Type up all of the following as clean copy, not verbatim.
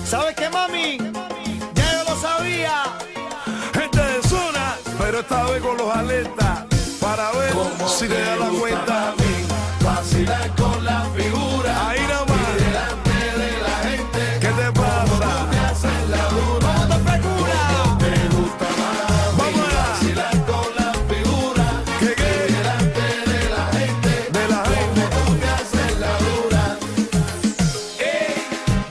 ¿Sabes qué, mami? Ya yo lo sabía. Gente de zona, pero esta vez con los alertas. Para ver si te da la vuelta. Vacilar con la figura. Ahí nomás. Y delante de la gente. ¿Qué te pasa? Te haces la dura. ¿Cómo te figura? Te gusta más. Vamos allá. Vacilar con la figura. ¿Qué, qué? Y delante de la gente. De la gente. Tú te haces la dura.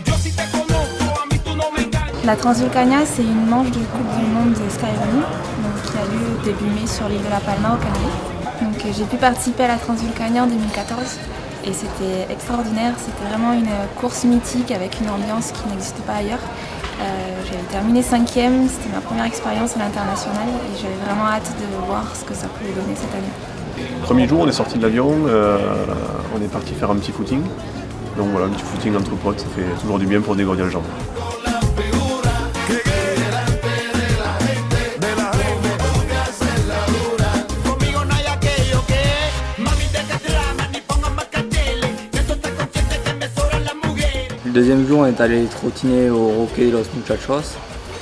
Yo sí te conozco, a mí tú no me engañas. La Transvulcania, c'est une manche de Coupe du Monde de skyrunning qui a lieu début mai sur l'île de La Palma aux Canaries. Donc j'ai pu participer à la Transvulcania en 2014 et c'était extraordinaire. C'était vraiment une course mythique avec une ambiance qui n'existe pas ailleurs. J'avais terminé 5e, c'était ma première expérience à l'international et j'avais vraiment hâte de voir ce que ça pouvait donner cette année. Premier jour, on est sorti de l'avion, on est parti faire un petit footing. Donc voilà, un petit footing entre potes, ça fait toujours du bien pour dégourdir les jambes. Conmigo no hay aquello que mami te castrama ni pongas más carteles. De eso estás consciente que me sobran las mujeres. Le deuxième jour, on est allé trottiner au Roque de los Muchachos.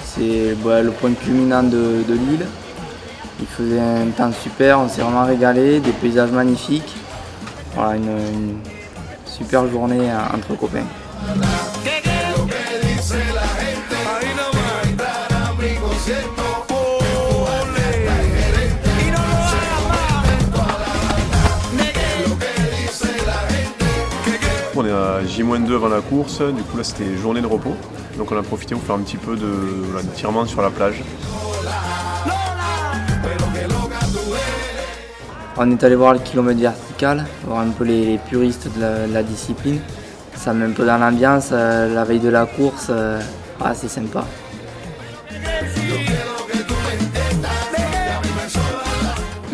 C'est le point culminant de l'île. Il faisait un temps super, on s'est vraiment régalé, des paysages magnifiques. Voilà, une super journée entre copains. Ahí nomás. Para mi concierto. Ole. Y no lo hagas más. Negué. Lo que dice la gente. On est à J-2 avant la course, du coup là c'était journée de repos. Donc on a profité pour faire un petit peu de tirement sur la plage. On est allé voir le kilomètre vertical, voir un peu les puristes de la discipline. Ça met un peu dans l'ambiance, la veille de la course, c'est sympa.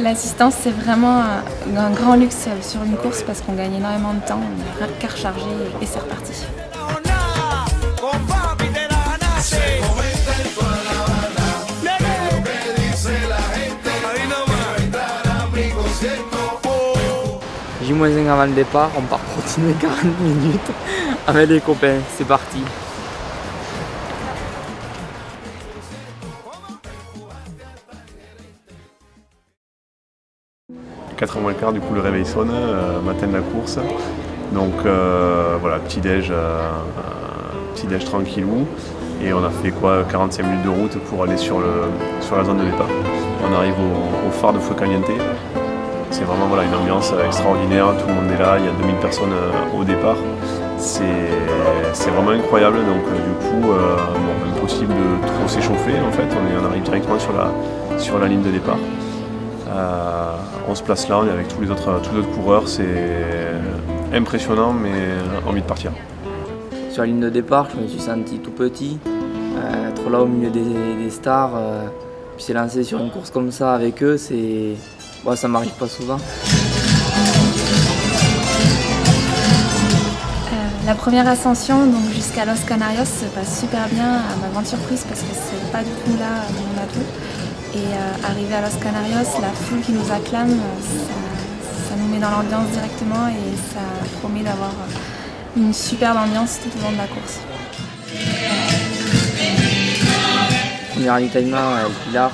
L'assistance, c'est vraiment un grand luxe sur une course parce qu'on gagne énormément de temps, on est qu'à recharger et c'est reparti. Con papi te la ganaste. Comenta en toda La Habana. Negué. Lo que dice la gente. Ahí nomás. Entrar a mi concierto. J-1 avant le départ, on part trottiner 40 minutes avec les copains, c'est parti. À 4h moins le quart, du coup le réveil sonne, matin de la course. Donc voilà, petit-déj tranquillou. Et on a fait quoi, 45 minutes de route pour aller sur la zone de départ. On arrive au phare de Fuecaliente. C'est vraiment voilà, une ambiance extraordinaire, tout le monde est là, il y a 2000 personnes au départ. C'est vraiment incroyable, donc du coup, impossible de trop s'échauffer en fait. On arrive directement sur la ligne de départ. On se place là, on est avec tous les autres coureurs, c'est impressionnant mais envie de partir. Sur la ligne de départ, je me suis senti tout petit, être là au milieu des stars, puis s'est lancé sur une course comme ça avec eux, ça m'arrive pas souvent. La première ascension, donc jusqu'à Los Canarios, se passe super bien, à ma grande surprise parce que c'est pas du tout là où on a tout. Et arrivé à Los Canarios, la foule qui nous acclame, ça nous met dans l'ambiance directement et ça promet d'avoir une superbe ambiance tout au long de la course. Premier ravitaillement, El Pilar,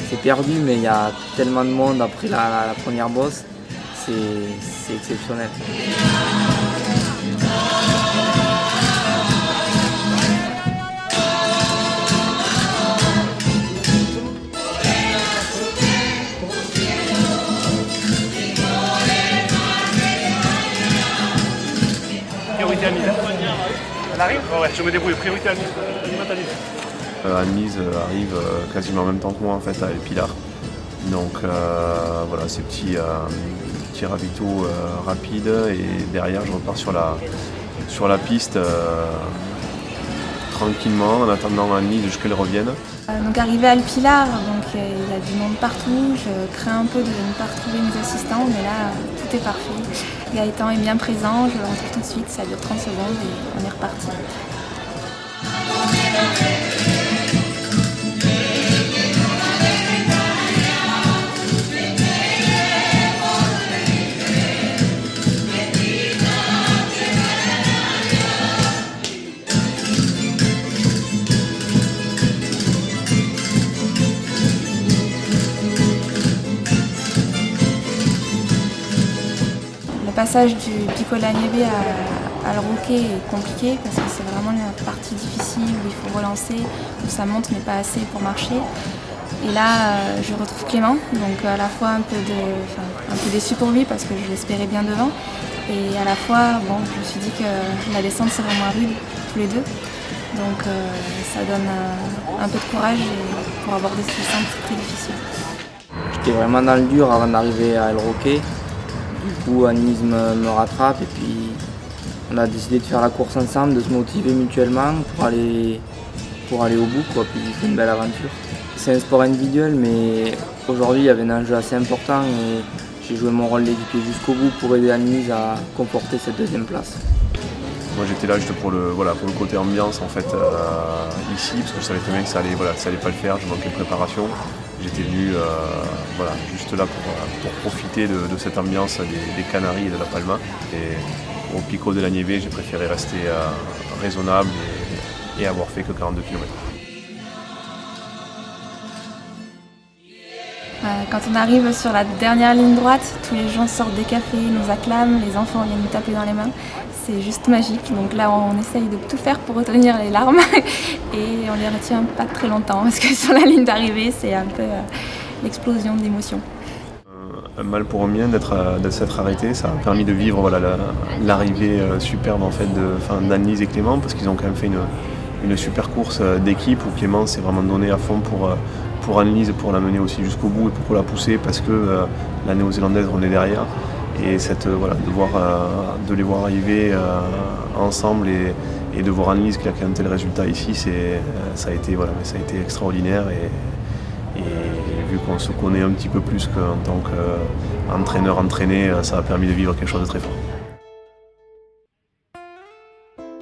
c'est perdu, mais il y a tellement de monde après la première bosse, c'est exceptionnel. Priorité à Mise. Elle arrive? Ouais, je me débrouille. Priorité à Mise. Anne-Lise arrive quasiment en même temps que moi en fait à El Pilar. Donc voilà, ces petits ravitaux rapides et derrière je repars sur la piste tranquillement en attendant Anne-Lise jusqu'à qu'elle revienne. Donc arrivé à El Pilar, il y a du monde partout, je crains un peu de ne pas retrouver mes assistants, mais là tout est parfait. Gaëtan est bien présent, je le retrouve tout de suite, ça dure 30 secondes et on est reparti. passage du Pico de la Nieve à le Roquet est compliqué parce que c'est vraiment la partie difficile où il faut relancer, où ça monte mais pas assez pour marcher. Et là, je retrouve Clément, donc à la fois un peu déçue pour lui parce que je l'espérais bien devant. Et à la fois, bon, je me suis dit que la descente c'est vraiment rude, tous les deux. Donc ça donne un peu de courage pour aborder ce descente très difficile. J'étais vraiment dans le dur avant d'arriver à El Roquet. Du coup, Annelise me rattrape et puis on a décidé de faire la course ensemble, de se motiver mutuellement pour aller au bout, quoi, puis c'est une belle aventure. C'est un sport individuel, mais aujourd'hui il y avait un enjeu assez important et j'ai joué mon rôle d'équipier jusqu'au bout pour aider Annelise à comporter cette deuxième place. Moi j'étais là juste pour le côté ambiance en fait ici, parce que je savais très bien que ça allait pas le faire, je manquais de préparation. J'étais venu juste là pour profiter de cette ambiance des Canaries et de la Palma. Et au Pico de la Nieve, j'ai préféré rester raisonnable et avoir fait que 42 km. Quand on arrive sur la dernière ligne droite, tous les gens sortent des cafés, nous acclament, les enfants viennent nous taper dans les mains. C'est juste magique. Donc là, on essaye de tout faire pour retenir les larmes et on les retient pas très longtemps parce que sur la ligne d'arrivée, c'est un peu l'explosion d'émotions. Un mal pour un bien d'être arrêté, ça a permis de vivre l'arrivée superbe en fait d'Annelise et Clément parce qu'ils ont quand même fait une super course d'équipe où Clément s'est vraiment donné à fond pour Annelise, pour la mener aussi jusqu'au bout et pour la pousser parce que la néo-zélandaise revenait derrière. Et de les voir arriver ensemble et de voir Annelise qui a quand même tel résultat ici, ça a été extraordinaire et vu qu'on se connaît un petit peu plus qu'en tant qu'entraîneur entraîné, ça a permis de vivre quelque chose de très fort.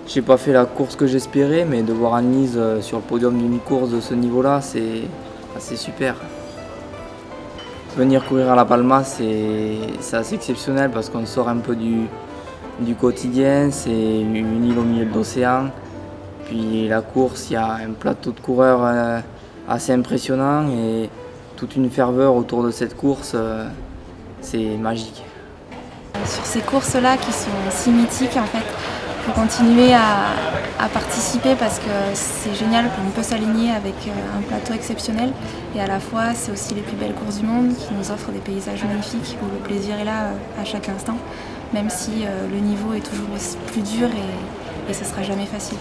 J'ai pas fait la course que j'espérais, mais de voir Annelise sur le podium d'une course de ce niveau-là, c'est super. Venir courir à La Palma, c'est assez exceptionnel parce qu'on sort un peu du quotidien, c'est une île au milieu de l'océan. Puis la course, il y a un plateau de coureurs assez impressionnant et toute une ferveur autour de cette course, c'est magique. Sur ces courses-là qui sont si mythiques, en fait, il faut continuer à participer parce que c'est génial qu'on peut s'aligner avec un plateau exceptionnel et à la fois c'est aussi les plus belles courses du monde qui nous offrent des paysages magnifiques où le plaisir est là à chaque instant, même si le niveau est toujours plus dur et ce ne sera jamais facile.